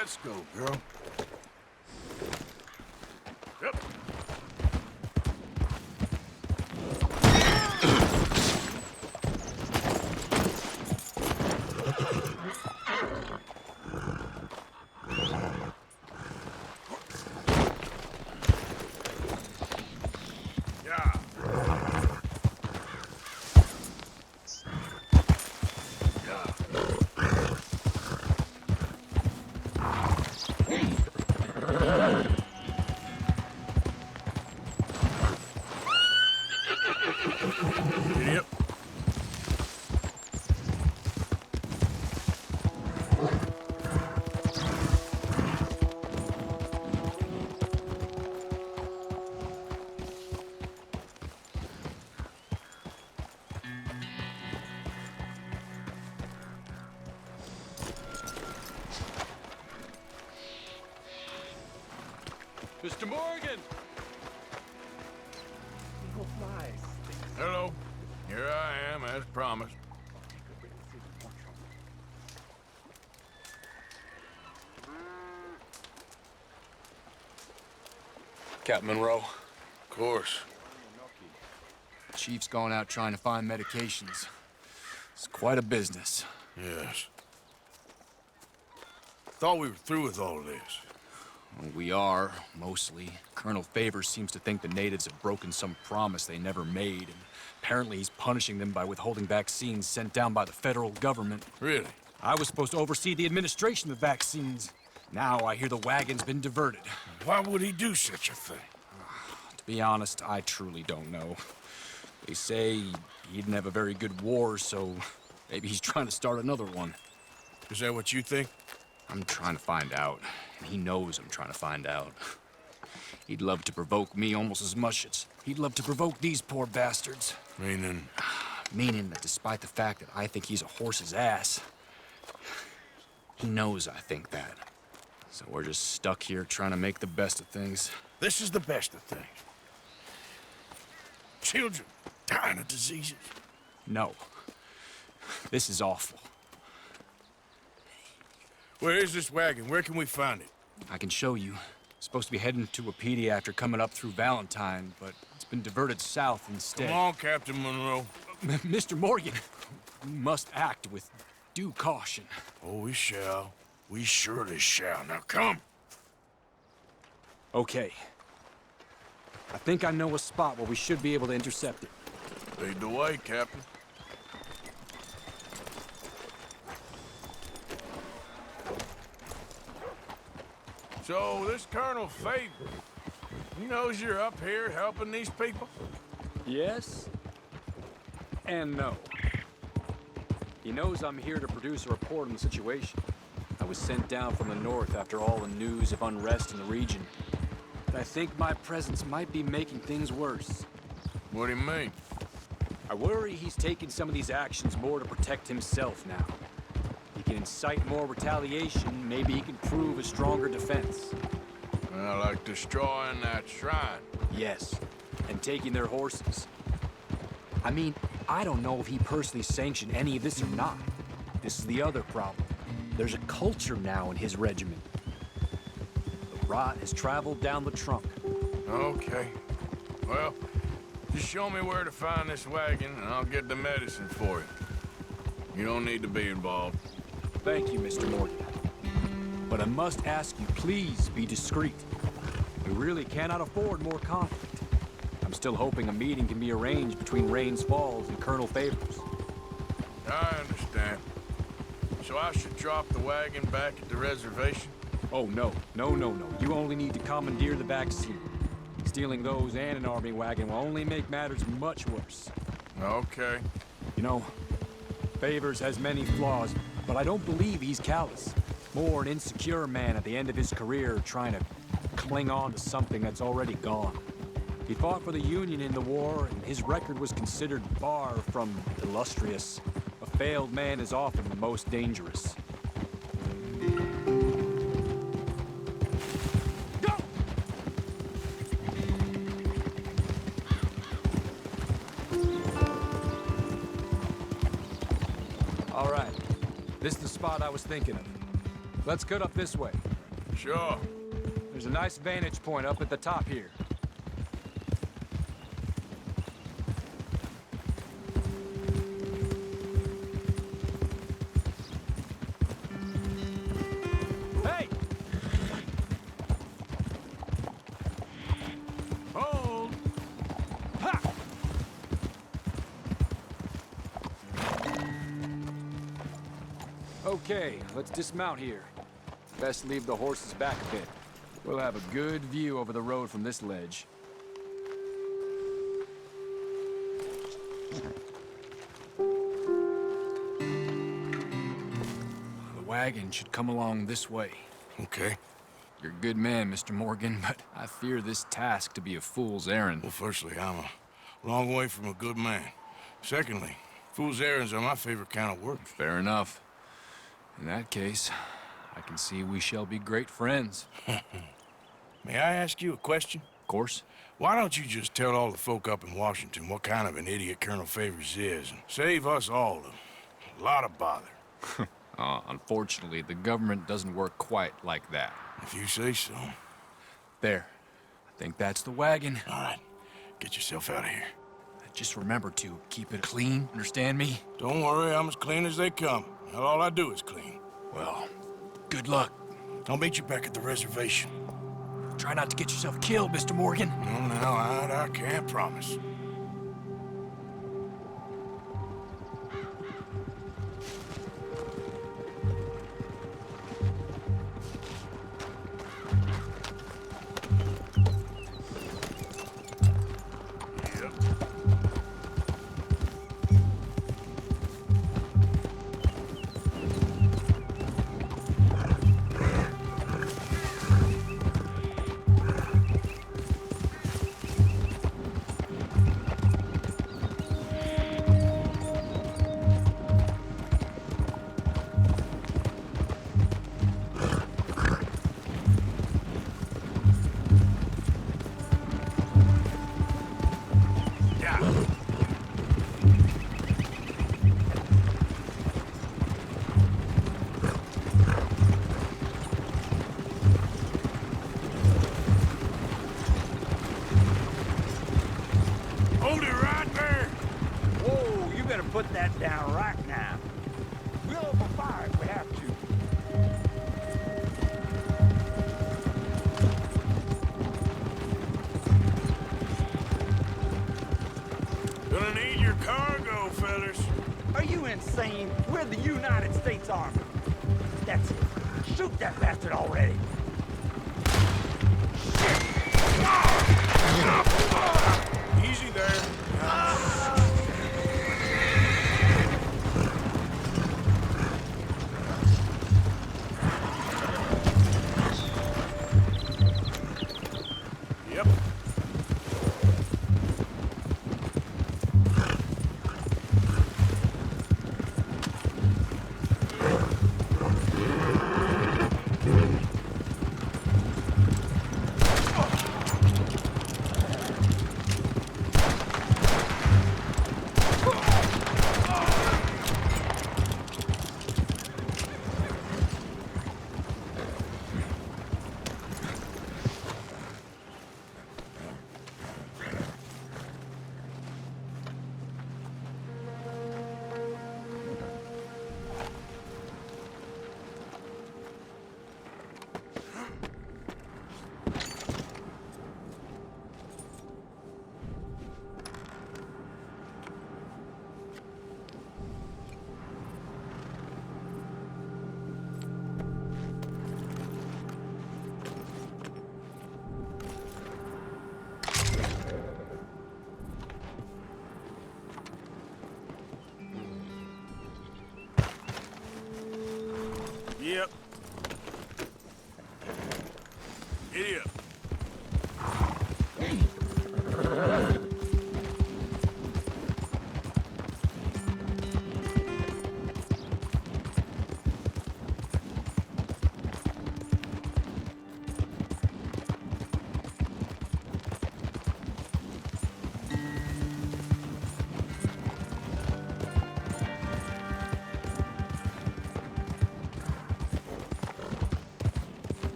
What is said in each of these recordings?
Let's go, girl. Yep. Mr. Morgan! Oh, nice. Hello. Here I am, as promised. Captain Monroe. Of course. Chief's gone out trying to find medications. It's quite a business. Yes. Thought we were through with all of this. Well, we are, mostly. Colonel Favors seems to think the natives have broken some promise they never made, and apparently he's punishing them by withholding vaccines sent down by the federal government. Really? I was supposed to oversee the administration of vaccines. Now I hear the wagon's been diverted. Why would he do such a thing? To be honest, I truly don't know. They say he didn't have a very good war, so maybe he's trying to start another one. Is that what you think? I'm trying to find out, and he knows I'm trying to find out. He'd love to provoke me almost as much as he'd love to provoke these poor bastards. Meaning? Meaning that despite the fact that I think he's a horse's ass, he knows I think that. So we're just stuck here trying to make the best of things. This is the best of things. Children dying of diseases. No. This is awful. Where is this wagon? Where can we find it? I can show you. Supposed to be heading to Wapiti after coming up through Valentine, but it's been diverted south instead. Come on, Captain Monroe. Mr. Morgan, we must act with due caution. Oh, we shall. We surely shall. Now come. Okay. I think I know a spot where we should be able to intercept it. Lead the way, Captain. So, this Colonel Favors, he knows you're up here helping these people? Yes and no. He knows I'm here to produce a report on the situation. I was sent down from the north after all the news of unrest in the region. But I think my presence might be making things worse. What do you mean? I worry he's taking some of these actions more to protect himself now. He can incite more retaliation, maybe he can prove a stronger defense. Well, like destroying that shrine. Yes, and taking their horses. I mean, I don't know if he personally sanctioned any of this or not. This is the other problem. There's a culture now in his regiment. The rot has traveled down the trunk. Okay. Well, just show me where to find this wagon, and I'll get the medicine for you. You don't need to be involved. Thank you, Mr. Morgan. But I must ask you, please be discreet. We really cannot afford more conflict. I'm still hoping a meeting can be arranged between Rains Falls and Colonel Favors. I understand. So I should drop the wagon back at the reservation? Oh, no. No, no, no. You only need to commandeer the vaccine. Stealing those and an army wagon will only make matters much worse. Okay. You know, Favors has many flaws, but I don't believe he's callous. More an insecure man at the end of his career trying to cling on to something that's already gone. He fought for the Union in the war, and his record was considered far from illustrious. A failed man is often the most dangerous. Go! All right. This is the spot I was thinking of. Let's cut up this way. Sure. There's a nice vantage point up at the top here. Hey! Hold! Ha! Okay, let's dismount here. Best leave the horses back a bit. We'll have a good view over the road from this ledge. The wagon should come along this way. Okay. You're a good man, Mr. Morgan, but I fear this task to be a fool's errand. Well, firstly, I'm a long way from a good man. Secondly, fool's errands are my favorite kind of work. Fair enough. In that case, I can see we shall be great friends. May I ask you a question? Of course. Why don't you just tell all the folk up in Washington what kind of an idiot Colonel Favors is, and save us all a lot of bother? Unfortunately, the government doesn't work quite like that. If you say so. There. I think that's the wagon. All right, get yourself out of here. Just remember to keep it clean, understand me? Don't worry, I'm as clean as they come. Now, all I do is clean. Well, good luck. I'll meet you back at the reservation. Try not to get yourself killed, Mr. Morgan. No, now, I can't promise. Hold it right there! Whoa, you better put that down right now. We'll open fire if we have to. Gonna need your cargo, fellas. Are you insane? We're the United States Army. That's it. Shoot that bastard already. Easy there. Yep.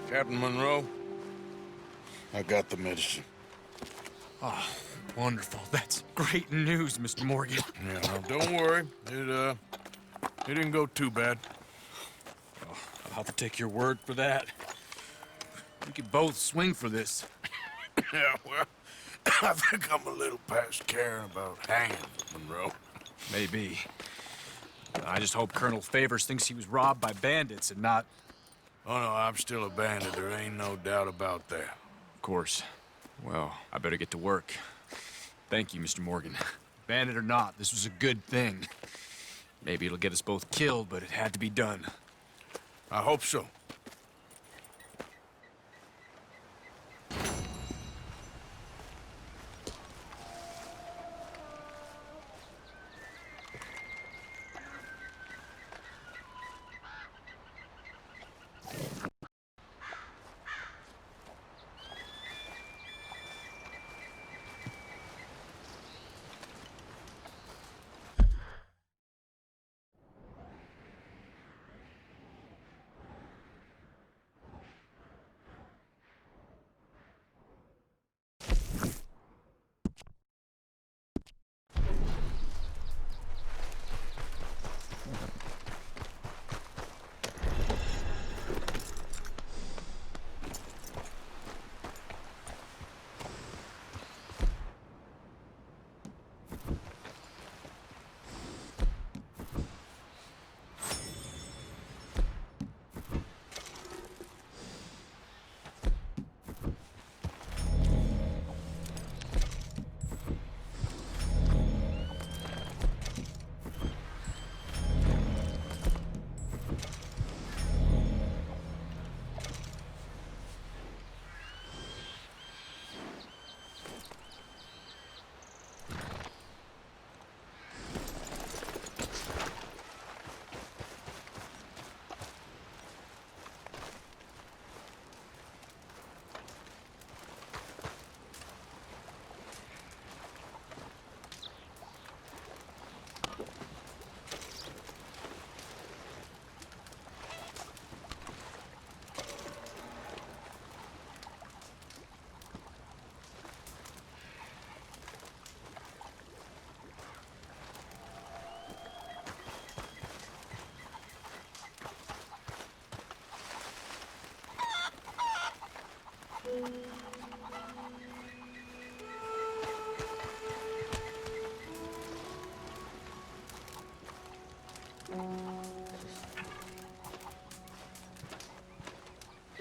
Captain Monroe, I got the medicine. Oh, wonderful. That's great news, Mr. Morgan. Yeah, now don't worry. It didn't go too bad. Oh, I'll have to take your word for that. We could both swing for this. Yeah, well, I think I'm a little past caring about hanging, Monroe. Maybe. I just hope Colonel Favors thinks he was robbed by bandits and not... Oh, no, I'm still a bandit. There ain't no doubt about that. Of course. Well, I better get to work. Thank you, Mr. Morgan. Bandit or not, this was a good thing. Maybe it'll get us both killed, but it had to be done. I hope so.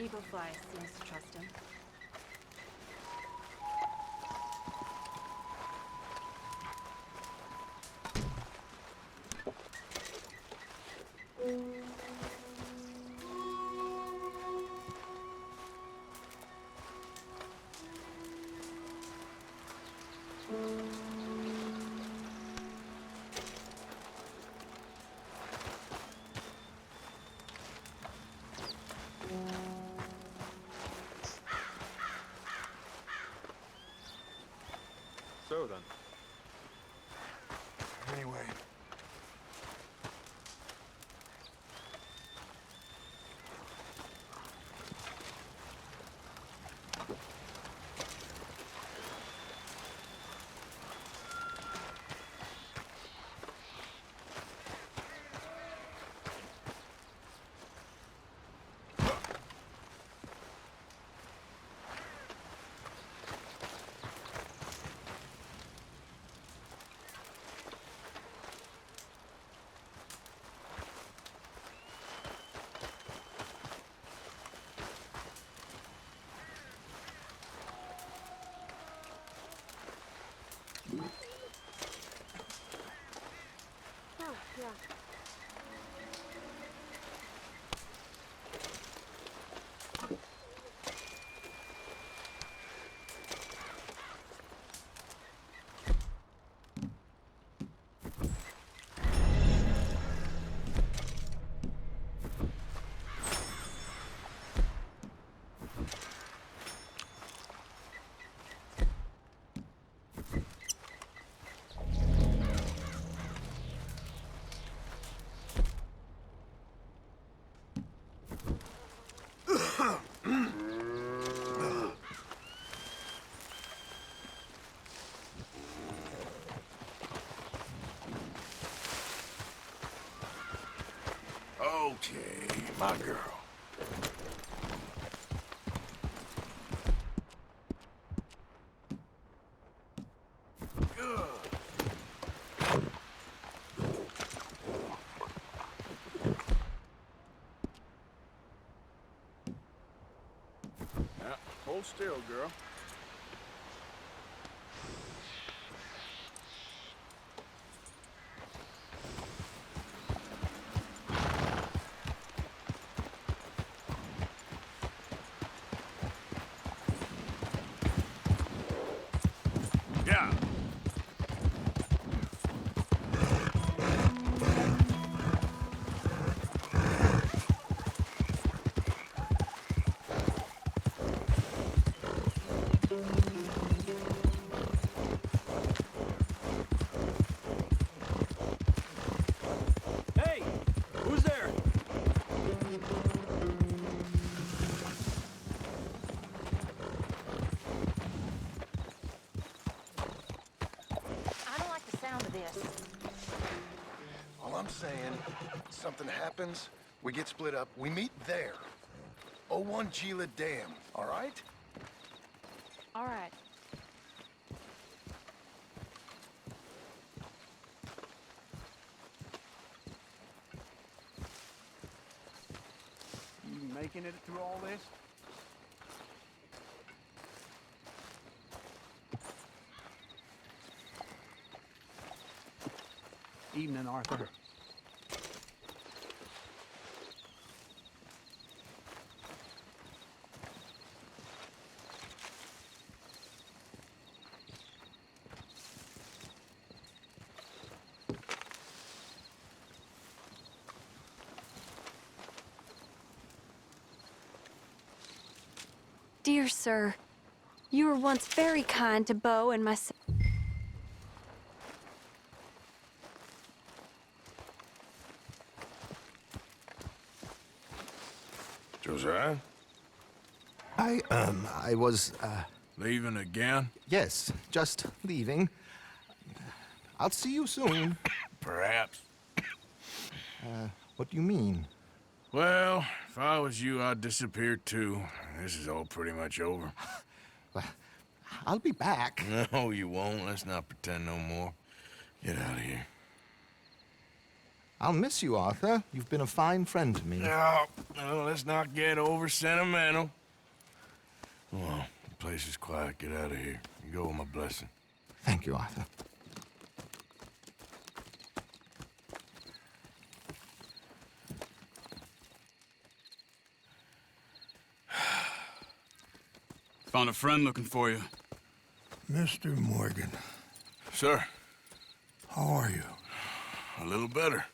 Eagle Fly seems to trust him. So then. Anyway. Oh, yeah. My girl. Now, hold still, girl. Yeah. Hey! Who's there? I don't like the sound of this. All I'm saying, something happens, we get split up, we meet there. O1 Gila Dam, all right? All right. You making it through all this? Evening, Arthur. Dear sir, you were once very kind to Beau and myself. Josiah? I was, Leaving again? yes, just leaving. I'll see you soon. Perhaps. What do you mean? Well, if I was you, I'd disappear too. This is all pretty much over. Well, I'll be back. No, you won't. Let's not pretend no more. Get out of here. I'll miss you, Arthur. You've been a fine friend to me. No, let's not get over sentimental. Come on, the place is quiet. Get out of here. You go with my blessing. Thank you, Arthur. Found a friend looking for you. Mr. Morgan, Sir, how are you? a little better.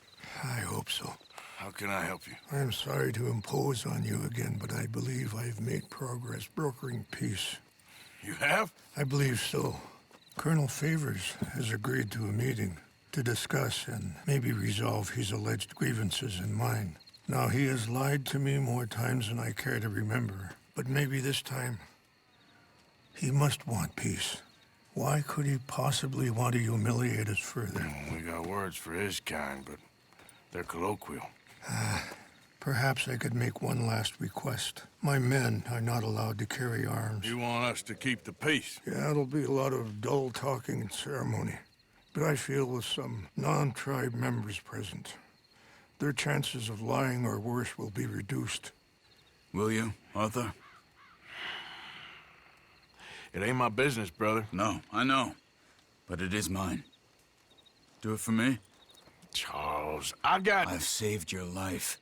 I hope so. How can I help you? I'm sorry to impose on you again, but I believe I've made progress brokering peace. You have? I believe so. Colonel Favors has agreed to a meeting to discuss and maybe resolve his alleged grievances and mine. Now, he has lied to me more times than I care to remember, but maybe this time he must want peace. Why could he possibly want to humiliate us further? We got words for his kind, but they're colloquial. Perhaps I could make one last request. My men are not allowed to carry arms. You want us to keep the peace? Yeah, it'll be a lot of dull talking and ceremony. But I feel with some non-tribe members present, their chances of lying or worse will be reduced. Will you, Arthur? It ain't my business, brother. No, I know. But it is mine. Do it for me? Charles, I got... I've saved your life.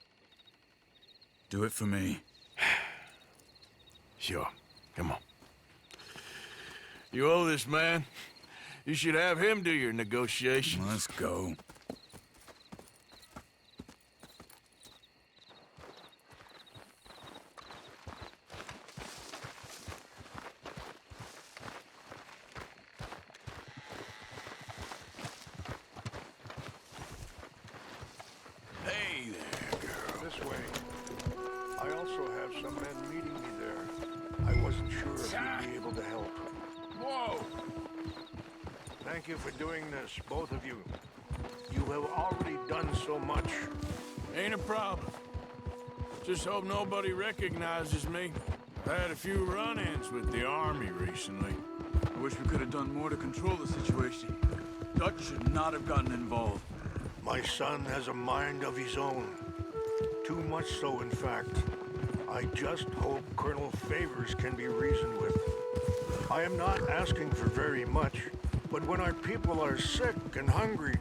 Do it for me. Sure. Come on. You owe this man. You should have him do your negotiations. Let's go. Hey there, girl. This way. I also have some men meeting me there. I wasn't sure if you'd be able to help. Whoa! Thank you for doing this, both of you. You have already done so much. Ain't a problem. Just hope nobody recognizes me. I've had a few run-ins with the army recently. I wish we could have done more to control the situation. Dutch should not have gotten involved. My son has a mind of his own. Too much so, in fact. I just hope Colonel Favors can be reasoned with. I am not asking for very much, but when our people are sick and hungry,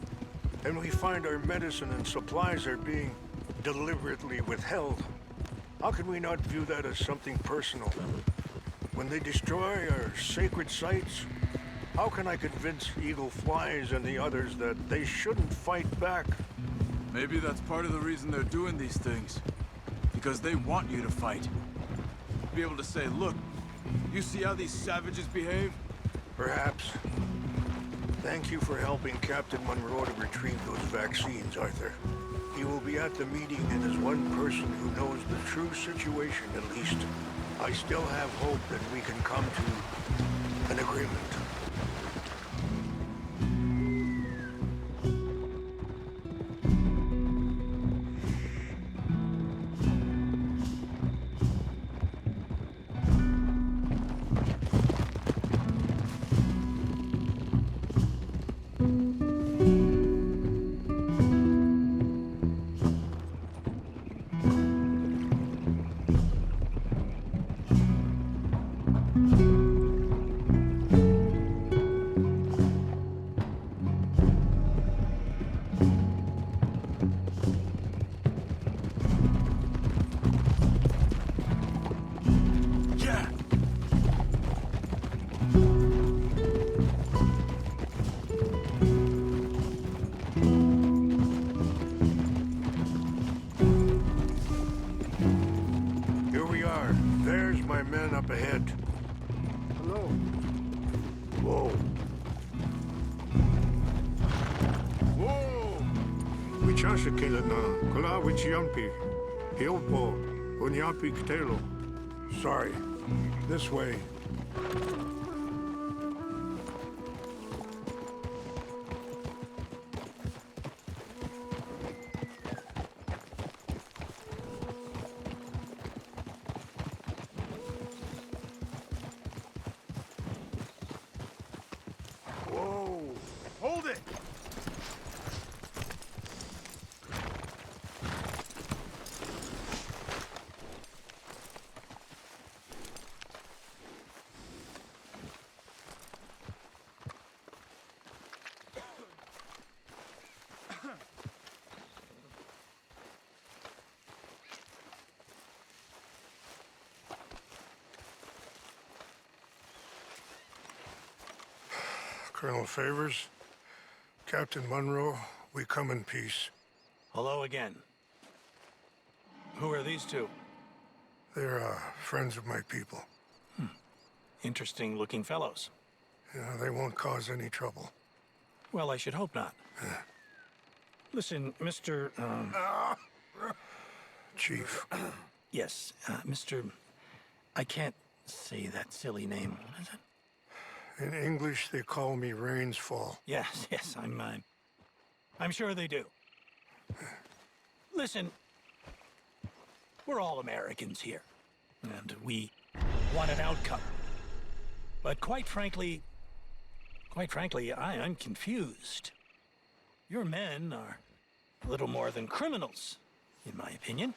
and we find our medicine and supplies are being deliberately withheld, how can we not view that as something personal? When they destroy our sacred sites, how can I convince Eagle Flies and the others that they shouldn't fight back? Maybe that's part of the reason they're doing these things. Because they want you to fight. Be able to say, look, you see how these savages behave? Perhaps. Thank you for helping Captain Monroe to retrieve those vaccines, Arthur. He will be at the meeting and is one person who knows the true situation, at least. I still have hope that we can come to an agreement. Up ahead. Hello. Whoa. Whoa! Wichasa kilana, kala wichiampi, hilpo, unyapi ktelo. Sorry. This way. Hold it! Colonel Favors, Captain Monroe, we come in peace. Hello again. Who are these two? They're friends of my people. Interesting looking fellows. Yeah, they won't cause any trouble. Well, I should hope not. Listen, Mr. Chief. Yes, Mr. I can't say that silly name. What is it? In English, they call me Rainsfall. Yes, I'm sure they do. Listen, we're all Americans here, and we want an outcome. But quite frankly, I'm confused. Your men are a little more than criminals, in my opinion.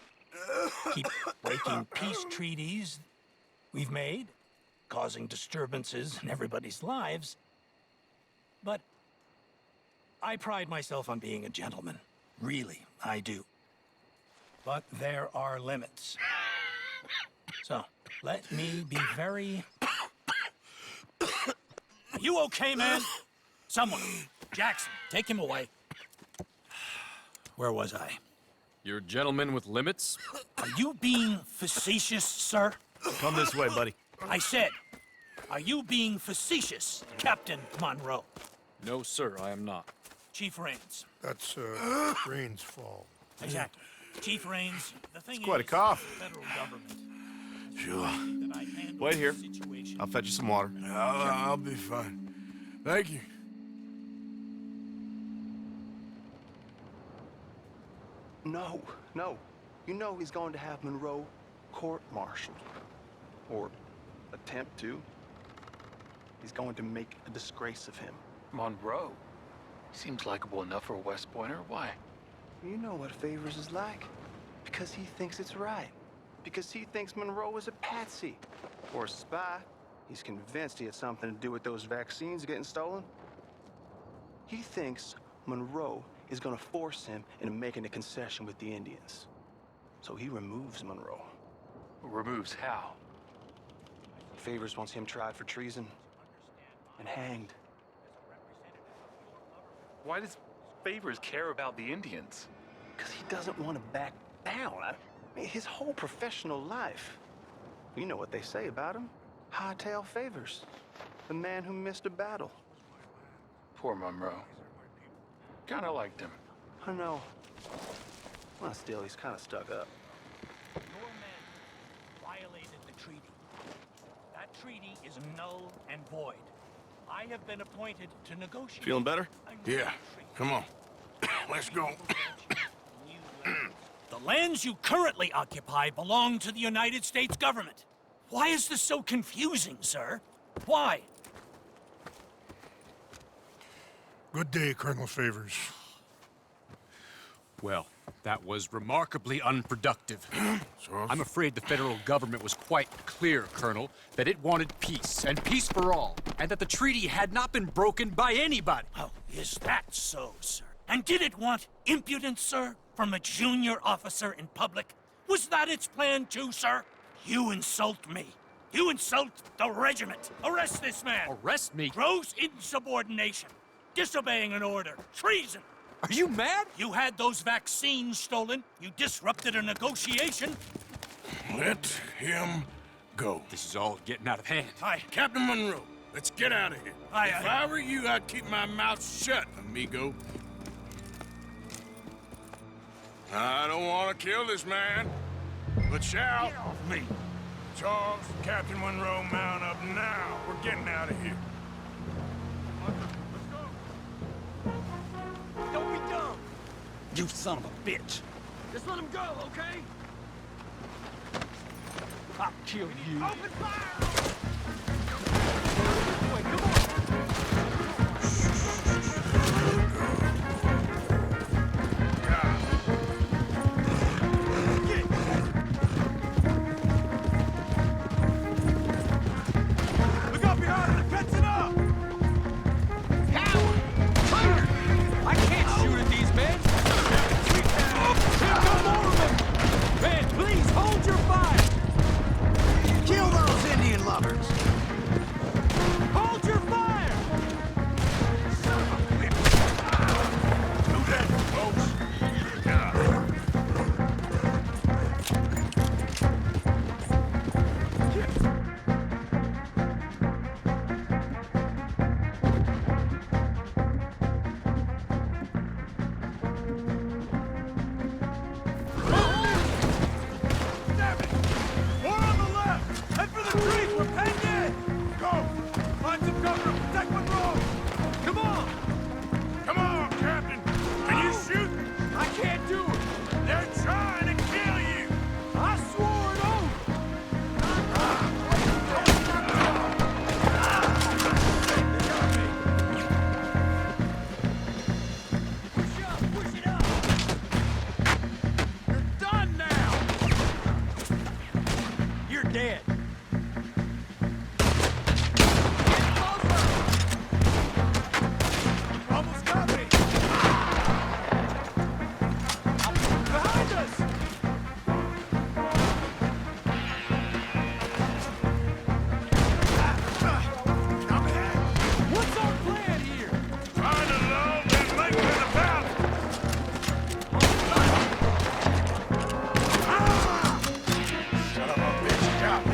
Keep breaking peace treaties we've made, causing disturbances in everybody's lives. But I pride myself on being a gentleman. Really, I do. But there are limits. So, let me be very... Are you okay, man? Someone. Jackson, take him away. Where was I? You're a gentleman with limits? Are you being facetious, sir? Come this way, buddy. I said, are you being facetious, Captain Monroe? No, sir, I am not. Chief Raines. That's, Rainsfall. Exactly. Chief Raines, the thing Quite a is, cough. the federal government. Sure. That I handle Wait here. the situation. I'll fetch you some water. I'll be fine. Thank you. No. You know he's going to have Monroe court-martialed. Or attempt to. He's going to make a disgrace of him. Monroe? Seems likable enough for a West Pointer. Why? You know what Favors is like. Because he thinks it's right. Because he thinks Monroe is a patsy. Or a spy. He's convinced he had something to do with those vaccines getting stolen. He thinks Monroe is gonna force him into making a concession with the Indians. So he removes Monroe. Removes how? Favors wants him tried for treason and hanged. Why does Favors care about the Indians? Because he doesn't want to back down. I mean, his whole professional life. You know what they say about him. Hightail Favors. The man who missed a battle. Poor Monroe. Kinda liked him. I know. Well, still, he's kind of stuck up. Your men violated the treaty. That treaty is null and void. I have been appointed to negotiate. Feeling better? Yeah, come on. Let's go. The lands you currently occupy belong to the United States government. Why is this so confusing, sir? Why? Good day, Colonel Favors. Well, that was remarkably unproductive. I'm afraid the federal government was quite clear, Colonel, that it wanted peace, and peace for all, and that the treaty had not been broken by anybody. Oh, is that so, sir? And did it want impudence, sir, from a junior officer in public? Was that its plan too, sir? You insult me. You insult the regiment. Arrest this man. Arrest me? Gross insubordination. Disobeying an order. Treason. Are you mad? You had those vaccines stolen. You disrupted a negotiation. Let him go. This is all getting out of hand. Captain Monroe, let's get out of here. If I were you, I'd keep my mouth shut, amigo. I don't want to kill this man, but shall. Get off me. Charles, Captain Monroe, mount up now. We're getting out of here. Don't be dumb! You son of a bitch! Just let him go, okay? I'll kill you. Open fire! Wait, come on! Look up behind him! Catch it up! I can't shoot at these men! Man, please hold your fire! Kill those Indian lovers! Hold your fire! Son of a bitch! Do that, folks. Dead. Almost got me. Behind us. What's our plan here? Trying to lull them late to the battle. Son of a bitch, got me.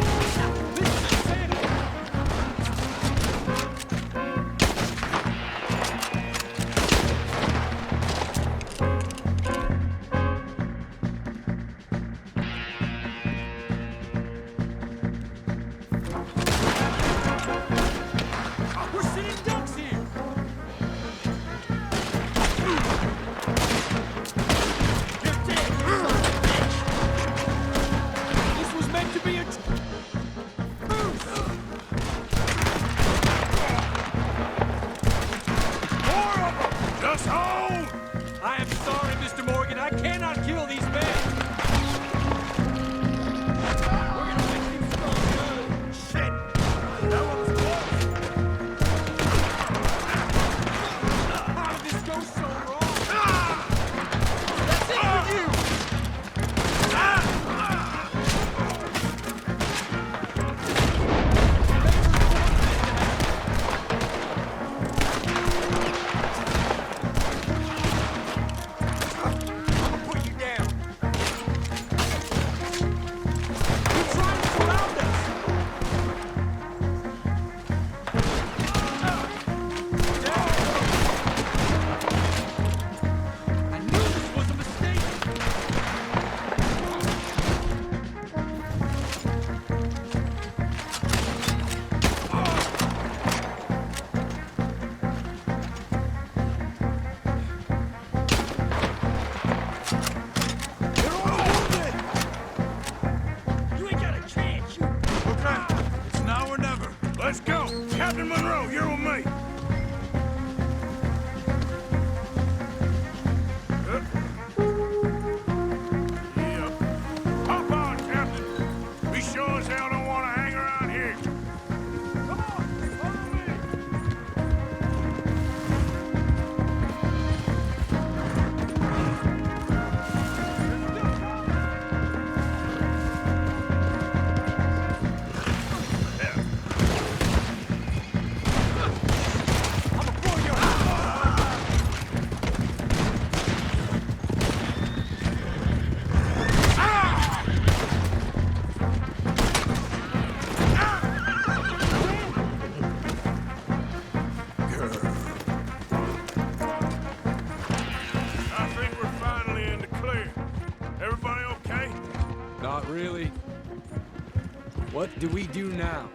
Not really. What do we do now?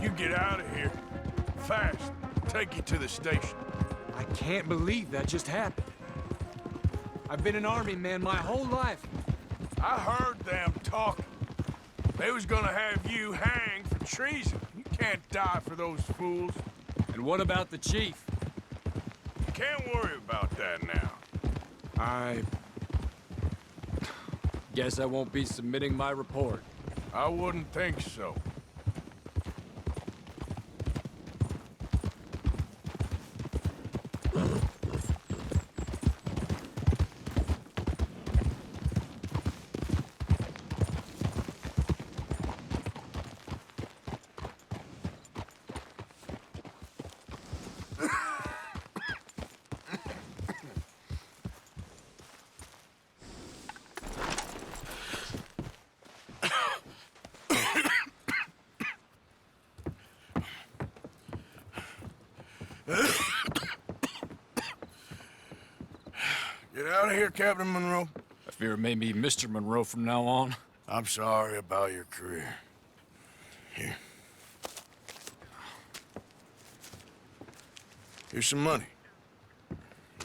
You get out of here. Fast. Take you to the station. I can't believe that just happened. I've been an army man my whole life. I heard them talking. They was gonna have you hanged for treason. You can't die for those fools. And what about the chief? Can't worry about that now. I guess I won't be submitting my report. I wouldn't think so. Get out of here, Captain Monroe. I fear it may be Mr. Monroe from now on. I'm sorry about your career. Here. Here's some money.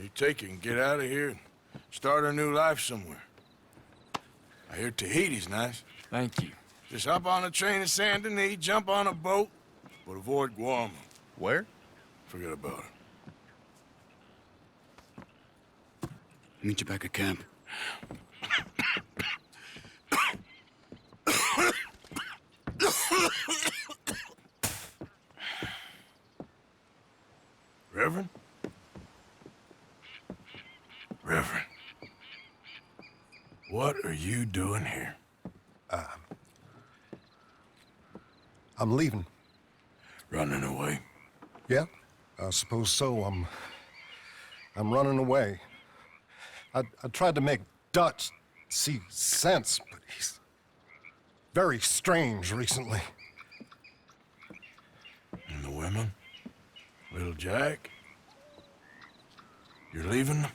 You take it and get out of here and start a new life somewhere. I hear Tahiti's nice. Thank you. Just hop on a train to Saint Denis, jump on a boat, but avoid Guam. Where? Forget about it. Meet you back at camp. Reverend? Reverend. What are you doing here? I'm leaving. Running away? Yeah, I suppose so. I'm running away. I tried to make Dutch see sense, but he's very strange recently. And the women? Little Jack? You're leaving them?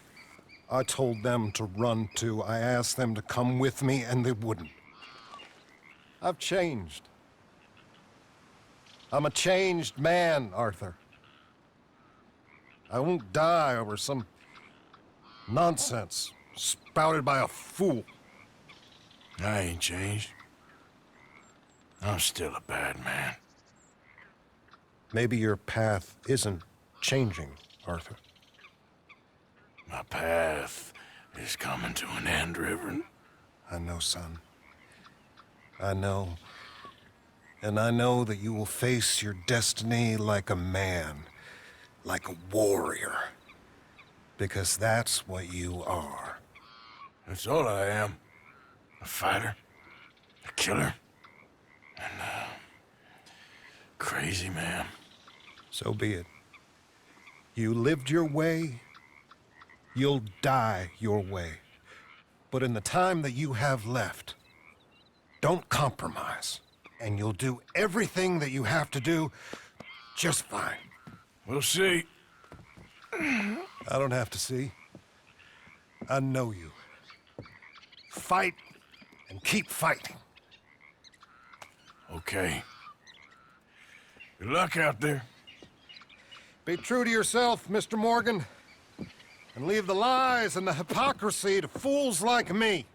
I told them to run too. I asked them to come with me, and they wouldn't. I've changed. I'm a changed man, Arthur. I won't die over some nonsense spouted by a fool. I ain't changed. I'm still a bad man. Maybe your path isn't changing, Arthur. My path is coming to an end, Reverend. I know, son. I know. And I know that you will face your destiny like a man, like a warrior. Because that's what you are. That's all I am. A fighter, a killer, and a crazy man. So be it. You lived your way, you'll die your way. But in the time that you have left, don't compromise. And you'll do everything that you have to do just fine. We'll see. I don't have to see. I know you. Fight and keep fighting. Okay. Good luck out there. Be true to yourself, Mr. Morgan, and leave the lies and the hypocrisy to fools like me.